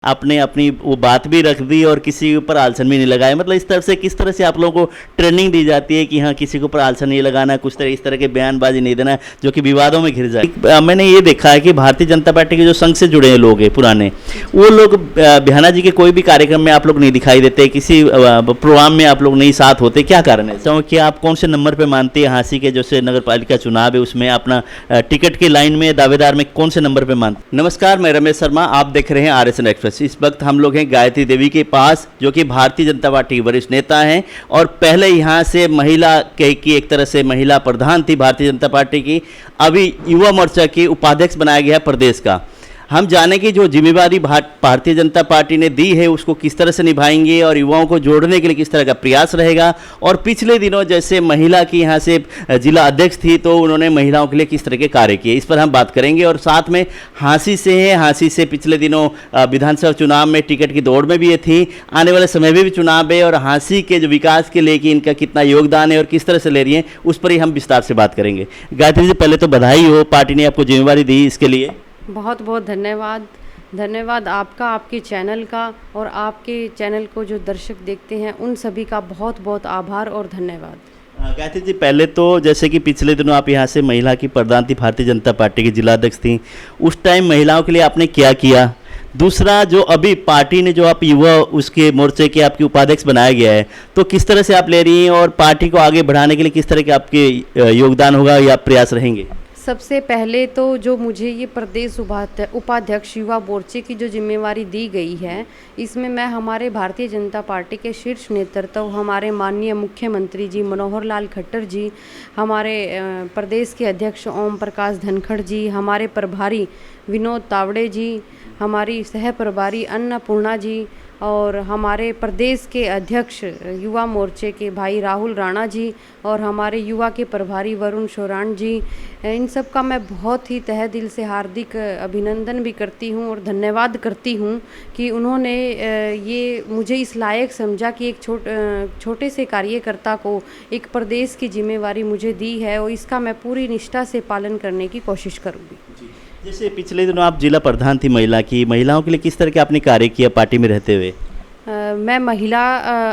आपने अपनी वो बात भी रख दी और किसी के ऊपर आलसन भी नहीं लगाया। मतलब इस तरह से किस तरह से आप लोगों को ट्रेनिंग दी जाती है कि हाँ किसी के ऊपर आलसन नहीं लगाना, कुछ तरह इस तरह के बयानबाजी नहीं देना जो कि विवादों में घिर जाए। मैंने ये देखा है कि भारतीय जनता पार्टी के जो संघ से जुड़े लोग हैं पुराने, वो लोग बिहाना जी के कोई भी कार्यक्रम में आप लोग नहीं दिखाई देते, किसी प्रोग्राम में आप लोग नहीं साथ होते, क्या कारण है? तो कि आप कौन से नंबर पर मानते हैं हाँसी के जैसे नगर पालिका चुनाव है उसमें अपना टिकट की लाइन में दावेदार में कौन से नंबर पर मानते? नमस्कार, मैं रमेश शर्मा, आप देख रहे हैं RSN एक्सप्रेस। इस वक्त हम लोग हैं गायत्री देवी के पास, जो कि भारतीय जनता पार्टी की वरिष्ठ नेता हैं और पहले यहाँ से महिला की एक तरह से महिला प्रधान थी भारतीय जनता पार्टी की, अभी युवा मोर्चा की उपाध्यक्ष बनाया गया है प्रदेश का। हम जाने की जो जिम्मेवारी भारतीय जनता पार्टी ने दी है उसको किस तरह से निभाएंगे और युवाओं को जोड़ने के लिए किस तरह का प्रयास रहेगा, और पिछले दिनों जैसे महिला की यहाँ से जिला अध्यक्ष थी तो उन्होंने महिलाओं के लिए किस तरह के कार्य किए, इस पर हम बात करेंगे। और साथ में हाँसी से है, हाँसी से पिछले दिनों विधानसभा चुनाव में टिकट की दौड़ में भी ये थी, आने वाले समय में भी चुनाव है, और हाँसी के जो विकास के लिए कि इनका कितना योगदान है और किस तरह से ले रही है उस पर ही हम विस्तार से बात करेंगे। गायत्री जी, पहले तो बधाई हो, पार्टी ने आपको जिम्मेवारी दी इसके लिए। बहुत बहुत धन्यवाद आपका, आपके चैनल का, और आपके चैनल को जो दर्शक देखते हैं उन सभी का बहुत बहुत आभार और धन्यवाद। गायत्री जी, पहले तो जैसे कि पिछले दिनों आप यहाँ से महिला की प्रधान थी, भारतीय जनता पार्टी की जिला अध्यक्ष थी, उस टाइम महिलाओं के लिए आपने क्या किया? दूसरा, जो अभी पार्टी ने जो आप युवा उसके मोर्चे के आपकी उपाध्यक्ष बनाया गया है, तो किस तरह से आप ले रही हैं और पार्टी को आगे बढ़ाने के लिए किस तरह के आपके योगदान होगा या प्रयास रहेंगे? सबसे पहले तो जो मुझे ये प्रदेश उपाध्यक्ष युवा मोर्चे की जो जिम्मेवारी दी गई है, इसमें मैं हमारे भारतीय जनता पार्टी के शीर्ष नेतृत्व, हमारे माननीय मुख्यमंत्री जी मनोहर लाल खट्टर जी, हमारे प्रदेश के अध्यक्ष ओम प्रकाश धनखड़ जी, हमारे प्रभारी विनोद तावड़े जी, हमारी सह प्रभारी अन्नपूर्णा जी, और हमारे प्रदेश के अध्यक्ष युवा मोर्चे के भाई राहुल राणा जी, और हमारे युवा के प्रभारी वरुण शोरान जी, इन सब का मैं बहुत ही तहे दिल से हार्दिक अभिनंदन भी करती हूँ और धन्यवाद करती हूँ कि उन्होंने ये मुझे इस लायक समझा कि एक छोटे से कार्यकर्ता को एक प्रदेश की जिम्मेवारी मुझे दी है, और इसका मैं पूरी निष्ठा से पालन करने की कोशिश करूँगी। जैसे पिछले दिनों आप जिला प्रधान थी महिला की, महिलाओं के लिए किस तरह के आपने कार्य किया पार्टी में रहते हुए? मैं महिला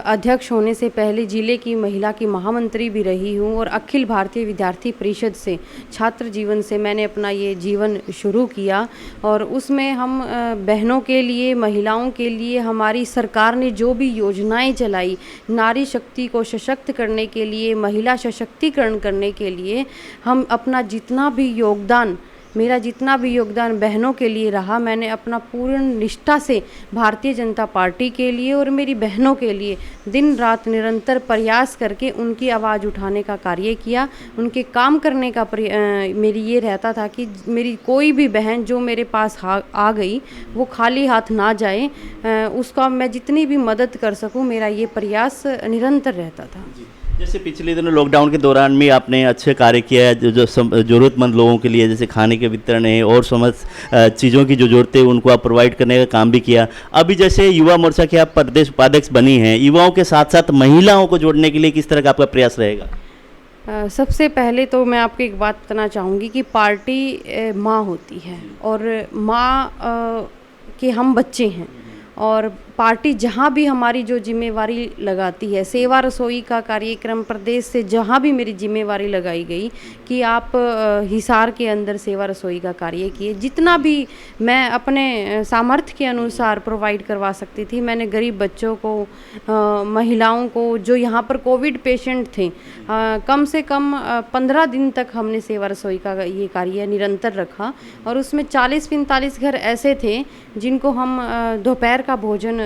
अध्यक्ष होने से पहले जिले की महिला की महामंत्री भी रही हूँ, और अखिल भारतीय विद्यार्थी परिषद से छात्र जीवन से मैंने अपना ये जीवन शुरू किया, और उसमें हम बहनों के लिए, महिलाओं के लिए हमारी सरकार ने जो भी योजनाएं चलाई, नारी शक्ति को सशक्त करने के लिए, महिला सशक्तिकरण करने के लिए, हम अपना जितना भी योगदान, मेरा जितना भी योगदान बहनों के लिए रहा, मैंने अपना पूर्ण निष्ठा से भारतीय जनता पार्टी के लिए और मेरी बहनों के लिए दिन रात निरंतर प्रयास करके उनकी आवाज़ उठाने का कार्य किया। उनके काम करने का मेरी ये रहता था कि मेरी कोई भी बहन जो मेरे पास आ गई वो खाली हाथ ना जाए, उसका मैं जितनी भी मदद कर सकूं, मेरा ये प्रयास निरंतर रहता था। जैसे पिछले दिनों लॉकडाउन के दौरान में आपने अच्छे कार्य किया है, जो ज़रूरतमंद लोगों के लिए जैसे खाने के वितरण है और समस्त चीज़ों की जो ज़रूरत है उनको आप प्रोवाइड करने का काम भी किया। अभी जैसे युवा मोर्चा के आप प्रदेश उपाध्यक्ष बनी हैं, युवाओं के साथ साथ महिलाओं को जोड़ने के लिए किस तरह का आपका प्रयास रहेगा? सबसे पहले तो मैं आपको एक बात बताना चाहूँगी कि पार्टी माँ होती है, और माँ के हम बच्चे हैं, और पार्टी जहाँ भी हमारी जो जिम्मेवारी लगाती है, सेवा रसोई का कार्यक्रम प्रदेश से जहाँ भी मेरी जिम्मेवारी लगाई गई कि आप हिसार के अंदर सेवा रसोई का कार्य किए, जितना भी मैं अपने सामर्थ्य के अनुसार प्रोवाइड करवा सकती थी, मैंने गरीब बच्चों को, महिलाओं को, जो यहाँ पर कोविड पेशेंट थे, कम से कम 15 दिन तक हमने सेवा रसोई का ये कार्य निरंतर रखा, और उसमें 40-45 घर ऐसे थे जिनको हम दोपहर का भोजन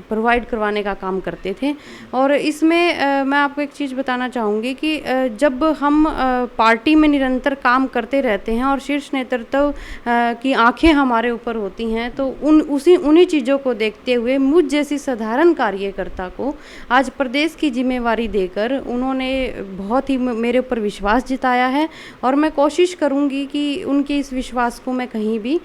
प्रोवाइड करवाने का काम करते थे। और इसमें मैं आपको एक चीज़ बताना चाहूँगी कि जब हम पार्टी में निरंतर काम करते रहते हैं और शीर्ष नेतृत्व की आंखें हमारे ऊपर होती हैं, तो उन्हीं चीज़ों को देखते हुए मुझ जैसी साधारण कार्यकर्ता को आज प्रदेश की जिम्मेवारी देकर उन्होंने बहुत ही मेरे ऊपर विश्वास जताया है, और मैं कोशिश करूँगी कि उनके इस विश्वास को मैं कहीं भी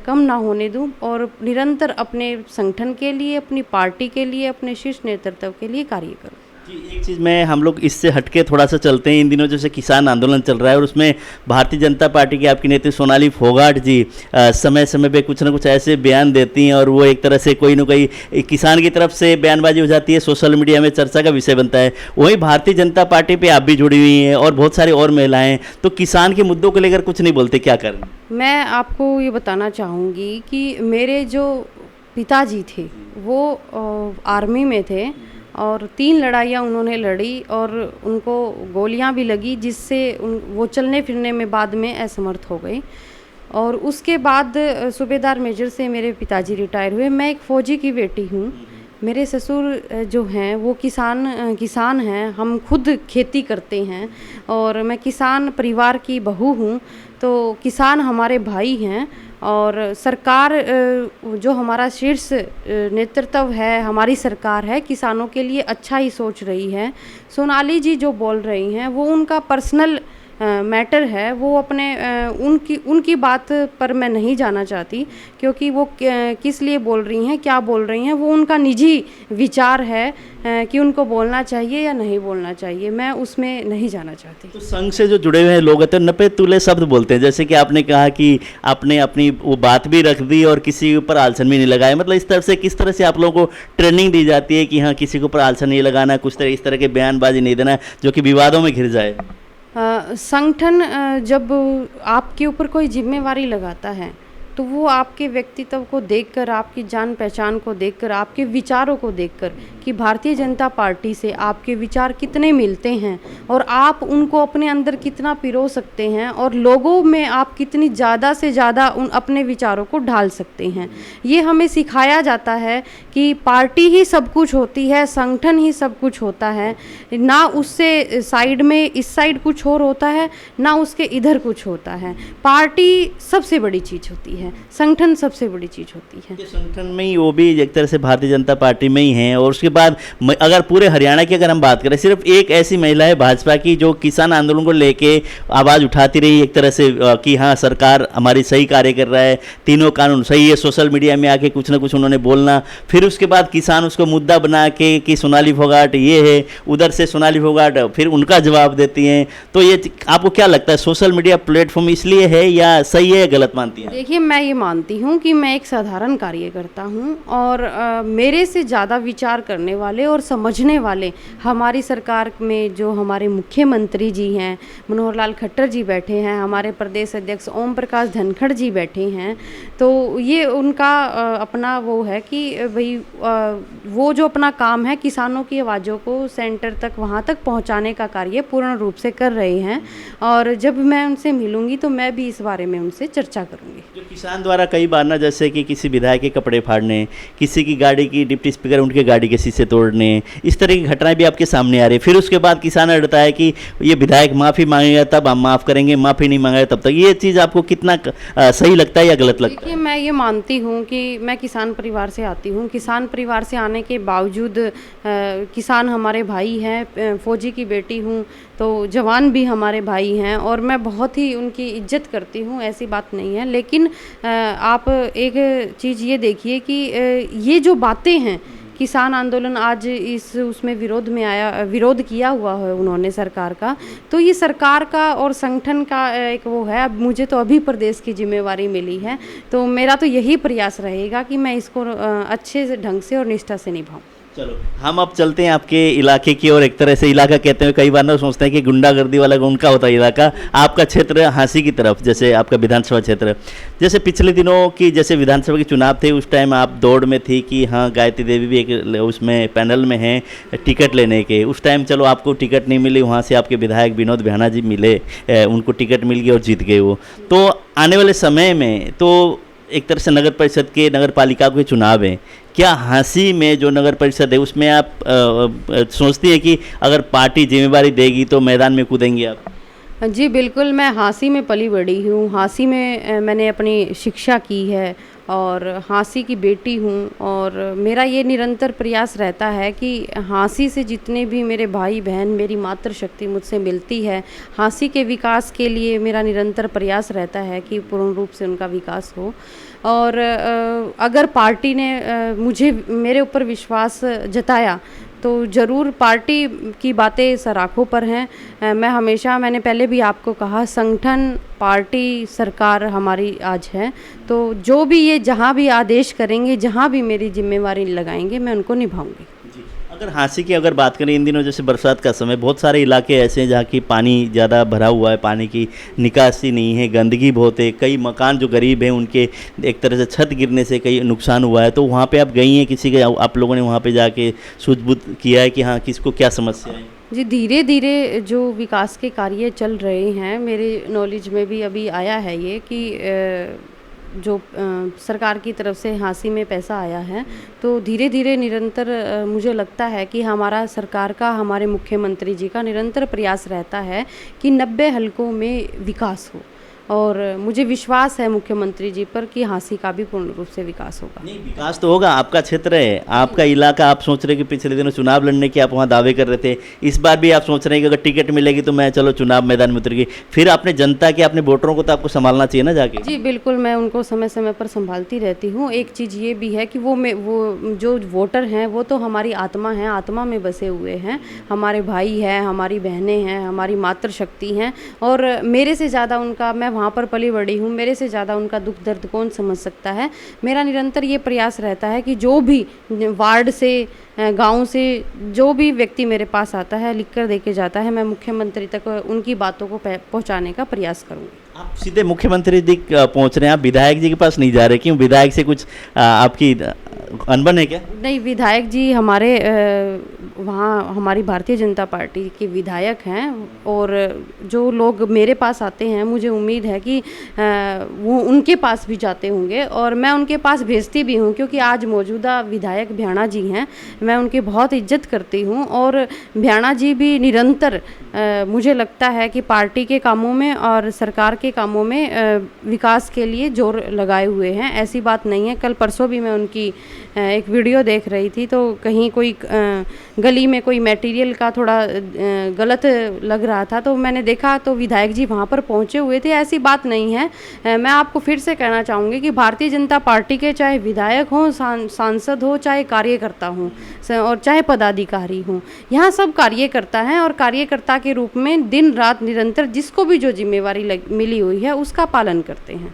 कम ना होने दूं, और निरंतर अपने संगठन के लिए, अपनी पार्टी के लिए, अपने शीर्ष नेतृत्व के लिए कार्य करूं। जी, एक चीज़ में हम लोग इससे हटके थोड़ा सा चलते हैं। इन दिनों जैसे किसान आंदोलन चल रहा है और उसमें भारतीय जनता पार्टी की आपकी नेत्री सोनाली फोगाट जी समय समय पे कुछ ना कुछ ऐसे बयान देती हैं और वो एक तरह से कोई ना कोई किसान की तरफ से बयानबाजी हो जाती है, सोशल मीडिया में चर्चा का विषय बनता है। वहीं भारतीय जनता पार्टी पे आप भी जुड़ी हुई हैं और बहुत सारी और महिलाएं, तो किसान के मुद्दों को लेकर कुछ नहीं बोलते, क्या करें? मैं आपको ये बताना चाहूँगी कि मेरे जो पिताजी थे वो आर्मी में थे और 3 लड़ाइयाँ उन्होंने लड़ी और उनको गोलियां भी लगी, जिससे वो चलने फिरने में बाद में असमर्थ हो गए। और उसके बाद सूबेदार मेजर से मेरे पिताजी रिटायर हुए। मैं एक फ़ौजी की बेटी हूँ। मेरे ससुर जो हैं वो किसान हैं, हम खुद खेती करते हैं और मैं किसान परिवार की बहू हूँ। तो किसान हमारे भाई हैं और सरकार जो हमारा शीर्ष नेतृत्व है, हमारी सरकार है, किसानों के लिए अच्छा ही सोच रही है। सोनाली जी जो बोल रही हैं वो उनका पर्सनल मैटर है, वो अपने उनकी बात पर मैं नहीं जाना चाहती, क्योंकि वो किस लिए बोल रही हैं, क्या बोल रही हैं, वो उनका निजी विचार है कि उनको बोलना चाहिए या नहीं बोलना चाहिए, मैं उसमें नहीं जाना चाहती। तो संघ से जो जुड़े हुए हैं लोग हैं तो नपे तुले शब्द बोलते हैं, जैसे कि आपने कहा कि आपने अपनी वो बात भी रख दी और किसी के ऊपर आलसन भी नहीं लगाया। मतलब इस तरह से किस तरह से आप लोगों को ट्रेनिंग दी जाती है कि हाँ किसी के ऊपर आलसन नहीं लगाना, कुछ तरह इस तरह के बयानबाजी नहीं देना जो कि विवादों में घिर जाए? संगठन जब आपके ऊपर कोई जिम्मेवारी लगाता है तो वो आपके व्यक्तित्व को देखकर, आपकी जान पहचान को देखकर, आपके विचारों को देखकर कि भारतीय जनता पार्टी से आपके विचार कितने मिलते हैं और आप उनको अपने अंदर कितना पिरो सकते हैं और लोगों में आप कितनी ज़्यादा से ज़्यादा उन अपने विचारों को ढाल सकते हैं। ये हमें सिखाया जाता है कि पार्टी ही सब कुछ होती है, संगठन ही सब कुछ होता है, ना उससे साइड में इस साइड कुछ और होता है, ना उसके इधर कुछ होता है। पार्टी सबसे बड़ी चीज़ होती है, संगठन सबसे बड़ी चीज़ होती है। संगठन में ही वो भी एक तरह से भारतीय जनता पार्टी में ही हैं। और उसके बाद अगर पूरे हरियाणा की अगर हम बात करें, सिर्फ एक ऐसी महिला है भाजपा की जो किसान आंदोलन को लेके आवाज़ उठाती रही एक तरह से कि हाँ सरकार हमारी सही कार्य कर रहा है, तीनों कानून सही है, सोशल मीडिया में आके कुछ ना कुछ उन्होंने बोलना, फिर उसके बाद किसान उसको मुद्दा बना के कि सोनाली फोगाट ये है, उधर से सोनाली फोगाट फिर उनका जवाब देती हैं। तो ये आपको क्या लगता है, सोशल मीडिया प्लेटफॉर्म इसलिए है या सही है या गलत मानती हैं? देखिए, मैं ये मानती हूँ कि मैं एक साधारण कार्यकर्ता हूँ और मेरे से ज़्यादा विचार करने वाले और समझने वाले हमारी सरकार में जो हमारे मुख्यमंत्री जी हैं, मनोहर लाल खट्टर जी बैठे हैं, हमारे प्रदेश अध्यक्ष ओम प्रकाश धनखड़ जी बैठे हैं। तो ये उनका अपना वो है कि भाई वो जो अपना काम है किसानों की आवाज़ों को सेंटर तक, वहाँ तक पहुँचाने का कार्य पूर्ण रूप से कर रहे हैं। और जब मैं उनसे मिलूँगी तो मैं भी इस बारे में उनसे चर्चा करूँगी। जो किसान द्वारा कई बार ना, जैसे कि किसी विधायक के कपड़े फाड़ने, किसी की गाड़ी की डिप्टी स्पीकर उनके गाड़ी के शीशे तोड़ने, इस तरह की घटनाएं भी आपके सामने आ रही है। फिर उसके बाद किसान अड़ता है कि ये विधायक माफ़ी मांगेगा तब हम माफ़ करेंगे, माफ़ी नहीं मांगेगा तब तक। ये चीज़ आपको कितना सही लगता है या गलत लगता है? देखिए, मैं ये मानती हूँ कि मैं किसान परिवार से आती हूँ। किसान परिवार से आने के बावजूद किसान हमारे भाई हैं, फौजी की बेटी हूँ तो जवान भी हमारे भाई हैं और मैं बहुत ही उनकी इज्जत करती हूँ, ऐसी बात नहीं है। लेकिन आप एक चीज़ ये देखिए कि ये जो बातें हैं, किसान आंदोलन आज उसमें विरोध किया हुआ है उन्होंने सरकार का, तो ये सरकार का और संगठन का एक वो है। अब मुझे तो अभी प्रदेश की जिम्मेवारी मिली है, तो मेरा तो यही प्रयास रहेगा कि मैं इसको अच्छे ढंग से और निष्ठा से निभाऊं। चलो हम अब चलते हैं आपके इलाके की ओर। एक तरह से इलाका कहते हैं, कई बार ना सोचते हैं कि गुंडागर्दी वाला उनका होता है इलाका, आपका क्षेत्र हांसी की तरफ, जैसे आपका विधानसभा क्षेत्र। जैसे पिछले दिनों की जैसे विधानसभा के चुनाव थे, उस टाइम आप दौड़ में थी कि हाँ गायत्री देवी भी एक उसमें पैनल में हैं टिकट लेने के। उस टाइम चलो आपको टिकट नहीं मिली, वहाँ से आपके विधायक विनोद बिहाना जी मिले, उनको टिकट मिल गई और जीत गए वो। तो आने वाले समय में तो एक तरह से नगर परिषद के, नगर पालिका के चुनाव हैं, क्या हांसी में जो नगर परिषद है उसमें आप सोचती हैं कि अगर पार्टी जिम्मेवारी देगी तो मैदान में कूदेंगी आप? जी बिल्कुल, मैं हांसी में पली बड़ी हूँ। हांसी में मैंने अपनी शिक्षा की है और हांसी की बेटी हूँ और मेरा ये निरंतर प्रयास रहता है कि हांसी से जितने भी मेरे भाई बहन, मेरी मातृशक्ति मुझसे मिलती है, हांसी के विकास के लिए मेरा निरंतर प्रयास रहता है कि पूर्ण रूप से उनका विकास हो। और अगर पार्टी ने मुझे मेरे ऊपर विश्वास जताया तो ज़रूर पार्टी की बातें सराखों पर हैं। मैंने पहले भी आपको कहा, संगठन, पार्टी, सरकार हमारी आज है। तो जो भी ये जहाँ भी आदेश करेंगे, जहाँ भी मेरी जिम्मेवारी लगाएंगे, मैं उनको निभाऊंगी। अगर हांसी की अगर बात करें, इन दिनों जैसे बरसात का समय, बहुत सारे इलाके ऐसे हैं जहाँ की पानी ज़्यादा भरा हुआ है, पानी की निकासी नहीं है, गंदगी बहुत है, कई मकान जो गरीब हैं उनके एक तरह से छत गिरने से कई नुकसान हुआ है। तो वहाँ पे आप गई हैं, किसी के आप लोगों ने वहाँ पे जाके सूझबूझ किया है कि हाँ किसको क्या समस्या है? जी, धीरे धीरे जो विकास के कार्य चल रहे हैं, मेरे नॉलेज में भी अभी आया है ये कि जो सरकार की तरफ से हांसी में पैसा आया है, तो धीरे धीरे निरंतर मुझे लगता है कि हमारा सरकार का, हमारे मुख्यमंत्री जी का निरंतर प्रयास रहता है कि 90 हलकों में विकास हो। और मुझे विश्वास है मुख्यमंत्री जी पर कि हांसी का भी पूर्ण रूप से विकास होगा। नहीं, विकास तो होगा, आपका क्षेत्र है, आपका इलाका। आप सोच रहे कि पिछले दिनों चुनाव लड़ने के आप वहाँ दावे कर रहे थे, इस बार भी आप सोच रहे हैं कि अगर टिकट मिलेगी तो मैं चलो चुनाव मैदान में उतरेगी। फिर अपने जनता के, अपने वोटरों को तो आपको संभालना चाहिए ना जाके। जी बिल्कुल, मैं उनको समय समय पर संभालती रहती हूँ। एक चीज़ ये भी है कि वो जो वोटर हैं वो तो हमारी आत्मा हैं, आत्मा में बसे हुए हैं, हमारे भाई हैं, हमारी बहनें हैं, हमारी मातृशक्ति हैं। और मेरे से ज़्यादा उनका, मैं वहाँ पर पली बड़ी हूँ, मेरे से ज़्यादा उनका दुख दर्द कौन समझ सकता है। मेरा निरंतर ये प्रयास रहता है कि जो भी वार्ड से, गांव से जो भी व्यक्ति मेरे पास आता है, लिख कर दे के जाता है, मैं मुख्यमंत्री तक उनकी बातों को पहुंचाने का प्रयास करूँगी। आप सीधे मुख्यमंत्री जी पहुंच रहे हैं, आप विधायक जी के पास नहीं जा रहे, क्यों? विधायक से कुछ आपकी अनबन है क्या? नहीं, विधायक जी हमारे वहाँ हमारी भारतीय जनता पार्टी के विधायक हैं। और जो लोग मेरे पास आते हैं, मुझे उम्मीद है कि वो उनके पास भी जाते होंगे, और मैं उनके पास भेजती भी हूँ, क्योंकि आज मौजूदा विधायक भ्याणा जी हैं, मैं उनकी बहुत इज्जत करती हूँ। और भ्याणा जी भी निरंतर मुझे लगता है कि पार्टी के कामों में और सरकार के कामों में विकास के लिए जोर लगाए हुए हैं। ऐसी बात नहीं है। कल परसों भी मैं उनकी एक वीडियो देख रही थी, तो कहीं कोई गली में कोई मटेरियल का थोड़ा गलत लग रहा था, तो मैंने देखा तो विधायक जी वहाँ पर पहुँचे हुए थे। ऐसी बात नहीं है। मैं आपको फिर से कहना चाहूँगी कि भारतीय जनता पार्टी के चाहे विधायक हों, सांसद हो, चाहे कार्यकर्ता हों और चाहे पदाधिकारी हों, यहाँ सब कार्यकर्ता हैं, और कार्यकर्ता के रूप में दिन रात निरंतर जिसको भी जो जिम्मेवारी मिली हुई है उसका पालन करते हैं।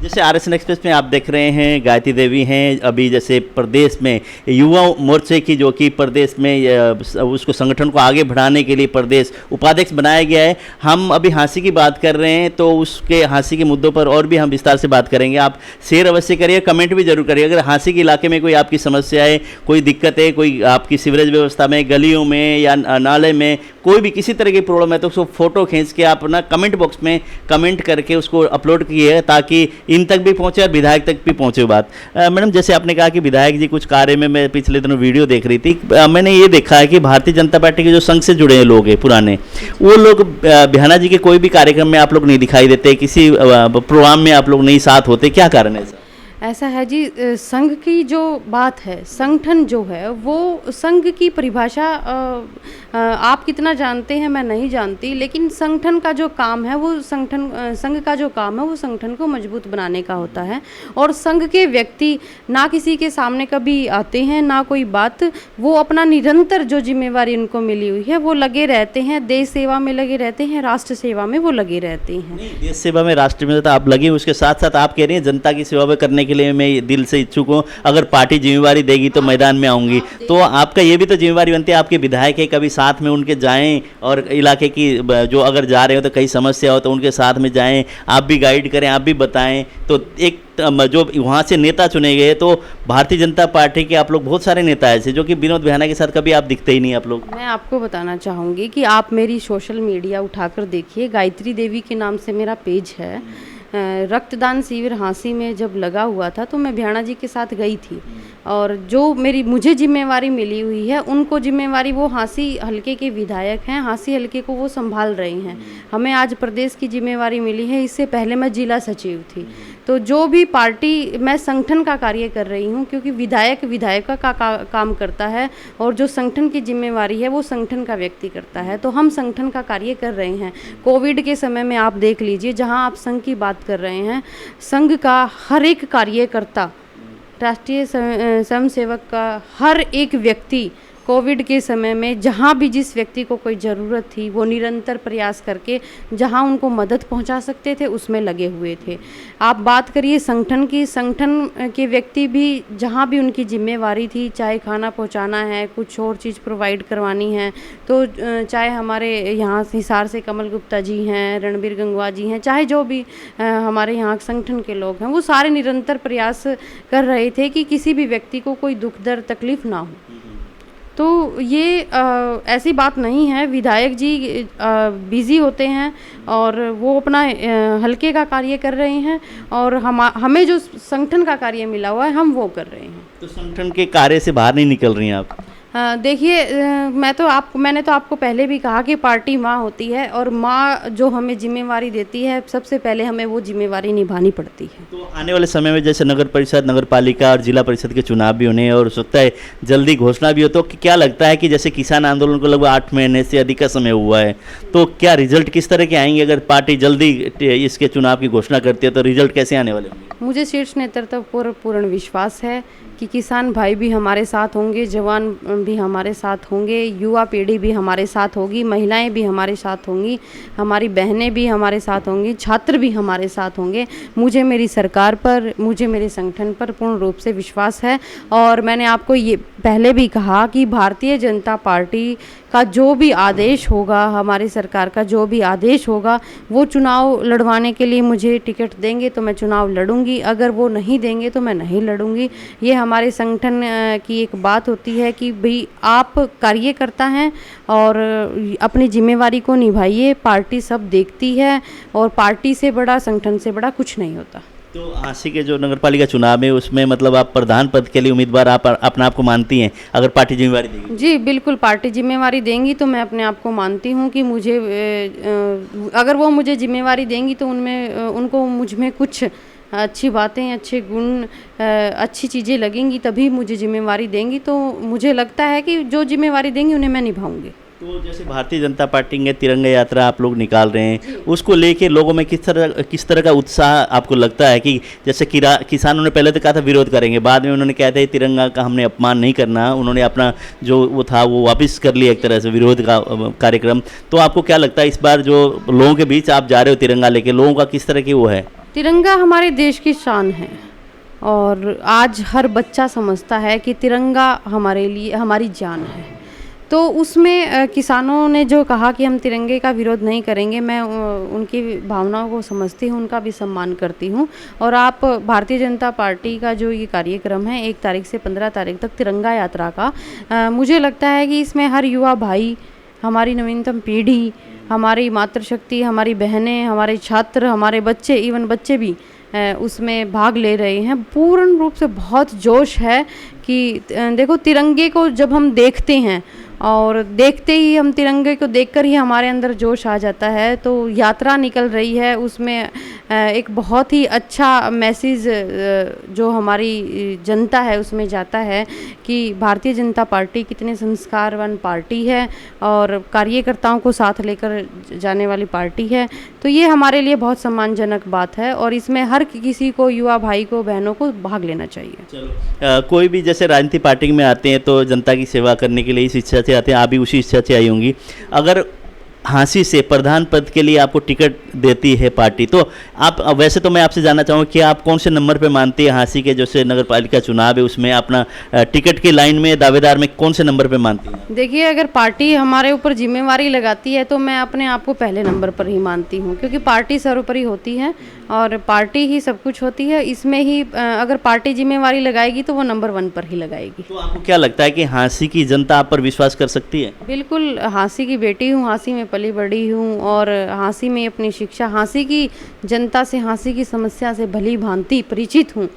जैसे आरएसएन एक्सप्रेस में आप देख रहे हैं, गायत्री देवी हैं, अभी जैसे प्रदेश में युवा मोर्चे की, जो कि प्रदेश में उसको संगठन को आगे बढ़ाने के लिए प्रदेश उपाध्यक्ष बनाया गया है। हम अभी हांसी की बात कर रहे हैं, तो उसके हांसी के मुद्दों पर और भी हम विस्तार से बात करेंगे। आप शेयर अवश्य करिए, कमेंट भी जरूर करिए। अगर हांसी के इलाके में कोई आपकी समस्या है, कोई दिक्कत है, कोई आपकी सीवरेज व्यवस्था में, गलियों में या नाले में कोई भी किसी तरह की प्रॉब्लम है, तो उसको फोटो खींच के आप ना कमेंट बॉक्स में कमेंट करके उसको अपलोड किए, ताकि इन तक भी पहुंचे और विधायक तक भी पहुंचे बात। मैडम, जैसे आपने कहा कि विधायक जी कुछ कार्य में, मैं पिछले दिनों वीडियो देख रही थी, मैंने ये देखा है कि भारतीय जनता पार्टी के जो संघ से जुड़े लोग हैं पुराने, वो लोग भ्याणा जी के कोई भी कार्यक्रम में आप लोग नहीं दिखाई देते, किसी प्रोग्राम में आप लोग नहीं साथ होते, क्या कारण है? ऐसा है जी, संघ की जो बात है, संगठन जो है, वो संघ की परिभाषा आप कितना जानते हैं मैं नहीं जानती, लेकिन संगठन का जो काम है वो संघ का जो काम है वो संगठन को मजबूत बनाने का होता है। और संघ के व्यक्ति ना किसी के सामने कभी आते हैं, ना कोई बात, वो अपना निरंतर जो जिम्मेवारी उनको मिली हुई है वो लगे रहते हैं, देश सेवा में लगे रहते हैं, राष्ट्र सेवा में वो लगे रहते हैं। देश सेवा में, राष्ट्र में तो आप लगे, उसके साथ साथ आप कह रही हैं जनता की सेवा करने के लिए मैं दिल से इच्छुक हूँ, अगर पार्टी जिम्मेवारी देगी तो मैदान में आऊँगी। तो आपका ये भी तो जिम्मेवारी बनती है, आपके विधायक है, कभी साथ में उनके जाएं, और इलाके की जो अगर जा रहे हो तो कई समस्या हो तो उनके साथ में जाएं, आप भी गाइड करें, आप भी बताएं। तो एक जो वहाँ से नेता चुने गए, तो भारतीय जनता पार्टी के आप लोग बहुत सारे नेता ऐसे जो कि विनोद भ्याणा के साथ कभी आप दिखते ही नहीं आप लोग। मैं आपको बताना चाहूँगी कि आप मेरी सोशल मीडिया उठाकर देखिए, गायत्री देवी के नाम से मेरा पेज है। रक्तदान शिविर हांसी में जब लगा हुआ था तो मैं भ्याणा जी के साथ गई थी, और जो मुझे जिम्मेवारी मिली हुई है, उनको जिम्मेवारी, वो हांसी हलके के विधायक हैं, हांसी हलके को वो संभाल रही हैं। हमें आज प्रदेश की जिम्मेवारी मिली है, इससे पहले मैं जिला सचिव थी। तो जो भी पार्टी, मैं संगठन का कार्य कर रही हूँ, क्योंकि विधायक का काम करता है, और जो संगठन की जिम्मेवारी है वो संगठन का व्यक्ति करता है। तो हम संगठन का कार्य कर रहे हैं। कोविड के समय में आप देख लीजिए, जहाँ आप संघ की बात कर रहे हैं, संघ का हर एक कार्यकर्ता, राष्ट्रीय स्वयंसेवक का हर एक व्यक्ति कोविड के समय में जहाँ भी जिस व्यक्ति को कोई ज़रूरत थी वो निरंतर प्रयास करके जहाँ उनको मदद पहुँचा सकते थे उसमें लगे हुए थे। आप बात करिए संगठन की, संगठन के व्यक्ति भी जहाँ भी उनकी जिम्मेवारी थी, चाहे खाना पहुँचाना है, कुछ और चीज़ प्रोवाइड करवानी है, तो चाहे हमारे यहाँ हिसार से कमल गुप्ता जी हैं, रणबीर गंगवा जी हैं, चाहे जो भी हमारे यहाँ संगठन के लोग हैं, वो सारे निरंतर प्रयास कर रहे थे कि किसी भी व्यक्ति को कोई दुख दर्द तकलीफ़ ना हो। तो ये ऐसी बात नहीं है, विधायक जी बिज़ी होते हैं और वो अपना हल्के का कार्य कर रहे हैं और हमें जो संगठन का कार्य मिला हुआ है हम वो कर रहे हैं। तो संगठन के कार्य से बाहर नहीं निकल रही हैं आप? देखिए, मैंने तो आपको पहले भी कहा कि पार्टी माँ होती है और माँ जो हमें जिम्मेवारी देती है सबसे पहले हमें वो जिम्मेवारी निभानी पड़ती है। तो आने वाले समय में जैसे नगर परिषद, नगर पालिका और जिला परिषद के चुनाव भी होने हैं और हो सकता है जल्दी घोषणा भी हो, तो क्या लगता है कि जैसे किसान आंदोलन को लगभग 8 महीने से अधिक का समय हुआ है, तो क्या रिजल्ट किस तरह के आएंगे? अगर पार्टी जल्दी इसके चुनाव की घोषणा करती है तो रिजल्ट कैसे आने वाले होंगे? मुझे शीर्ष नेतृत्व पर पूर्ण विश्वास है कि किसान भाई भी हमारे साथ होंगे, जवान भी हमारे साथ होंगे, युवा पीढ़ी भी हमारे साथ होगी, महिलाएं भी हमारे साथ होंगी, हमारी बहनें भी हमारे साथ होंगी, छात्र भी हमारे साथ होंगे। मुझे मेरी सरकार पर, मुझे मेरे संगठन पर पूर्ण रूप से विश्वास है। और मैंने आपको ये पहले भी कहा कि भारतीय जनता पार्टी का जो भी आदेश होगा, हमारी सरकार का जो भी आदेश होगा, वो चुनाव लड़वाने के लिए मुझे टिकट देंगे तो मैं चुनाव लड़ूंगी, अगर वो नहीं देंगे तो मैं नहीं लड़ूंगी। ये हमारे संगठन की एक बात होती है कि भाई आप कार्यकर्ता हैं और अपनी जिम्मेवारी को निभाइए, पार्टी सब देखती है और पार्टी से बड़ा, संगठन से बड़ा कुछ नहीं होता। तो हांसी के जो नगर पालिका चुनाव है उसमें मतलब आप प्रधान पद के लिए उम्मीदवार आप अपने आप को मानती हैं अगर पार्टी जिम्मेवारी देगी? जी बिल्कुल, पार्टी जिम्मेवारी देंगी तो मैं अपने आप को मानती हूँ कि मुझे अगर वो मुझे जिम्मेवारी देंगी तो उनको मुझ में कुछ अच्छी बातें, अच्छे गुण, अच्छी चीज़ें लगेंगी, तभी मुझे जिम्मेवारी देंगी। तो मुझे लगता है कि जो जिम्मेवारी देंगी उन्हें मैं निभाऊंगी। तो जैसे भारतीय जनता पार्टी के तिरंगा यात्रा आप लोग निकाल रहे हैं, उसको लेके लोगों में किस तरह का उत्साह आपको लगता है? कि जैसे किसानों ने पहले तो कहा था विरोध करेंगे, बाद में उन्होंने कहा था तिरंगा का हमने अपमान नहीं करना, उन्होंने अपना जो वो था वो वापस कर लिया एक तरह से विरोध का कार्यक्रम। तो आपको क्या लगता है इस बार जो लोगों के बीच आप जा रहे हो तिरंगा लेके, लोगों का किस तरह की वो है? तिरंगा हमारे देश की शान है और आज हर बच्चा समझता है कि तिरंगा हमारे लिए हमारी जान है। तो उसमें किसानों ने जो कहा कि हम तिरंगे का विरोध नहीं करेंगे, मैं उनकी भावनाओं को समझती हूँ, उनका भी सम्मान करती हूँ। और आप भारतीय जनता पार्टी का जो ये कार्यक्रम है 1 तारीख से 15 तारीख तक तिरंगा यात्रा का, मुझे लगता है कि इसमें हर युवा भाई, हमारी नवीनतम पीढ़ी, हमारी मातृशक्ति, हमारी बहनें, हमारे छात्र, हमारे बच्चे, इवन बच्चे भी उसमें भाग ले रहे हैं। पूर्ण रूप से बहुत जोश है कि देखो, तिरंगे को जब हम देखते हैं और देखते ही हम तिरंगे को देखकर ही हमारे अंदर जोश आ जाता है। तो यात्रा निकल रही है, उसमें एक बहुत ही अच्छा मैसेज जो हमारी जनता है उसमें जाता है कि भारतीय जनता पार्टी कितने संस्कारवान पार्टी है और कार्यकर्ताओं को साथ लेकर जाने वाली पार्टी है। तो ये हमारे लिए बहुत सम्मानजनक बात है और इसमें हर किसी को, युवा भाई को, बहनों को भाग लेना चाहिए। चलो, कोई भी जैसे राजनीति पार्टी में आते हैं तो जनता की सेवा करने के लिए इस इच्छा से आते हैं, आप भी उसी इच्छा से आई होंगी। अगर हांसी से प्रधान पद के लिए आपको टिकट देती है पार्टी, तो आप, वैसे तो मैं आपसे जानना चाहूँगा कि आप कौन से नंबर पे मानती है हांसी के जैसे नगर पालिका चुनाव है उसमें अपना टिकट की लाइन में दावेदार में कौन से नंबर पे मानती है? देखिए, अगर पार्टी हमारे ऊपर जिम्मेवारी लगाती है तो मैं अपने आप को पहले नंबर पर ही मानती हूँ, क्योंकि पार्टी सर्वोपरि होती है और पार्टी ही सब कुछ होती है। इसमें ही अगर पार्टी जिम्मेवारी लगाएगी तो वो नंबर 1 पर ही लगाएगी। तो आपको क्या लगता है कि हांसी की जनता आप पर विश्वास कर सकती है? बिल्कुल, हांसी की बेटी हूँ, हांसी में पली बड़ी हूँ और हांसी में अपनी शिक्षा, हांसी की जनता से, हांसी की समस्या से भली भांति परिचित हूँ।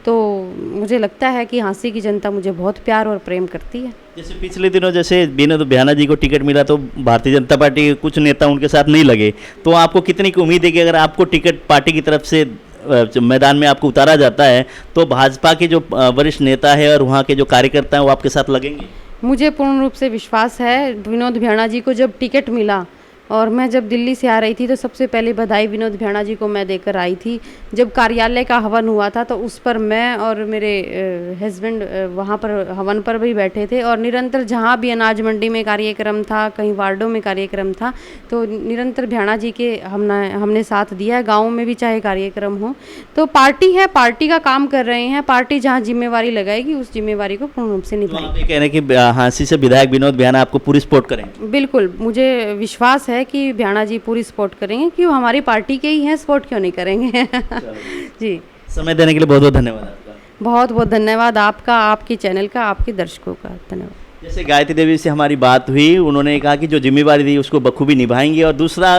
तो मुझे लगता है कि हांसी की जनता मुझे बहुत प्यार और प्रेम करती है। जैसे पिछले दिनों जैसे विनोद भ्याना जी को टिकट मिला तो भारतीय जनता पार्टी के कुछ नेता उनके साथ नहीं लगे, तो आपको कितनी की उम्मीद है कि अगर आपको टिकट पार्टी की तरफ से मैदान में आपको उतारा जाता है तो भाजपा के जो वरिष्ठ नेता है और वहाँ के जो कार्यकर्ता हैं वो आपके साथ लगेंगे? मुझे पूर्ण रूप से विश्वास है। विनोद भ्याना जी को जब टिकट मिला और मैं जब दिल्ली से आ रही थी तो सबसे पहले बधाई विनोद भैणा जी को मैं देकर आई थी। जब कार्यालय का हवन हुआ था तो उस पर मैं और मेरे हस्बैंड वहाँ पर हवन पर भी बैठे थे, और निरंतर जहाँ भी अनाज मंडी में कार्यक्रम था, कहीं वार्डों में कार्यक्रम था, तो निरंतर भैणा जी के हमने साथ दिया है। गाँव में भी चाहे कार्यक्रम हो, तो पार्टी है, पार्टी का काम कर रहे हैं। पार्टी जहाँ जिम्मेवारी लगाएगी उस जिम्मेवारी को पूर्ण रूप से तो निभाएगी। आप ये कह रहे हैं कि हाँसी से विधायक विनोद भैया आपको पूरी सपोर्ट करेंगे? बिल्कुल, मुझे विश्वास है कि भैणा जी पूरी सपोर्ट करेंगे, क्यों हमारी पार्टी के ही हैं, सपोर्ट क्यों नहीं करेंगे। जी, समय देने के लिए बहुत बहुत धन्यवाद आपका। बहुत बहुत धन्यवाद आपका, आपके चैनल का, आपके दर्शकों का धन्यवाद। जैसे गायत्री देवी से हमारी बात हुई, उन्होंने कहा कि जो जिम्मेवारी थी उसको बखूबी निभाएंगे। और दूसरा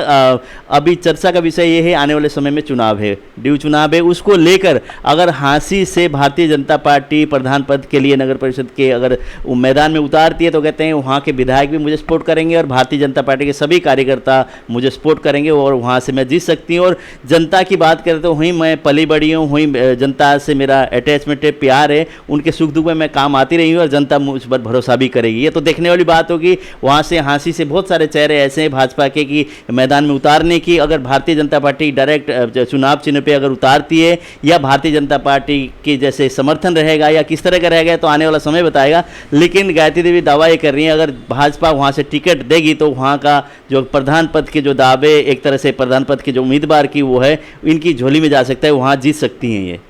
अभी चर्चा का विषय ये है, आने वाले समय में चुनाव है, ड्यू चुनाव है, उसको लेकर अगर हाँसी से भारतीय जनता पार्टी प्रधान पद के लिए नगर परिषद के अगर वो मैदान में उतारती है तो कहते हैं वहाँ के विधायक भी मुझे सपोर्ट करेंगे और भारतीय जनता पार्टी के सभी कार्यकर्ता मुझे सपोर्ट करेंगे और वहाँ से मैं जीत सकती हूँ। और जनता की बात करें तो वहीं मैं पली बड़ी हूँ, वहीं जनता से मेरा अटैचमेंट है, प्यार है, उनके सुख दुख में मैं काम आती रही हूँ और जनता मुझ पर भरोसा भी करेगी। ये तो देखने वाली बात होगी। वहाँ से हाँसी से बहुत सारे चेहरे ऐसे हैं भाजपा के कि मैदान में उतारने की, अगर भारतीय जनता पार्टी डायरेक्ट चुनाव चिन्ह पे अगर उतारती है या भारतीय जनता पार्टी के जैसे समर्थन रहेगा या किस तरह का रहेगा तो आने वाला समय बताएगा। लेकिन गायत्री देवी दावा ये कर रही हैं, अगर भाजपा वहाँ से टिकट देगी तो वहाँ का जो प्रधान पद के जो दावे, एक तरह से प्रधान पद के जो उम्मीदवार की वो है, इनकी झोली में जा सकता है, वहाँ जीत सकती हैं ये।